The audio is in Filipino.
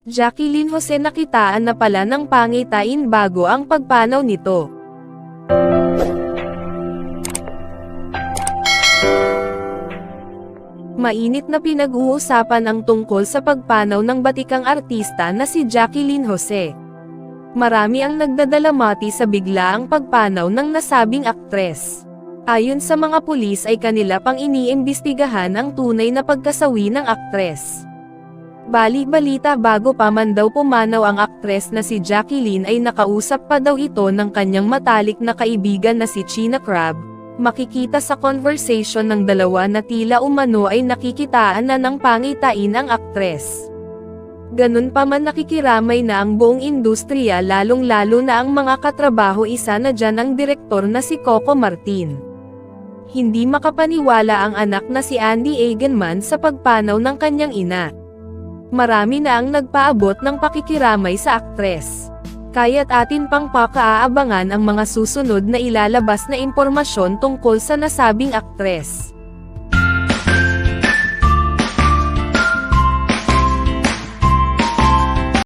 Jacqueline Jose nakitaan na pala ng pangitain bago ang pagpanaw nito. Mainit na pinag-uusapan ang tungkol sa pagpanaw ng batikang artista na si Jacqueline Jose. Marami ang nagdadalamati sa biglaang pagpanaw ng nasabing aktres. Ayon sa mga pulis ay kanila pang iniimbestigahan ang tunay na pagkasawi ng aktres. Bali-balita bago pa man daw pumanaw ang aktres na si Jacqueline ay nakausap pa daw ito ng kanyang matalik na kaibigan na si Chyna Crab. Makikita sa conversation ng dalawa na tila umano ay nakikitaan na ng pangitain ang aktres. Ganun pa man nakikiramay na ang buong industriya lalong-lalo na ang mga katrabaho, isa na dyan ang direktor na si Coco Martin. Hindi makapaniwala ang anak na si Andy Eigenman sa pagpanaw ng kanyang ina. Marami na ang nagpaabot ng pakikiramay sa aktres. Kaya't atin pang pakaabangan ang mga susunod na ilalabas na impormasyon tungkol sa nasabing aktres.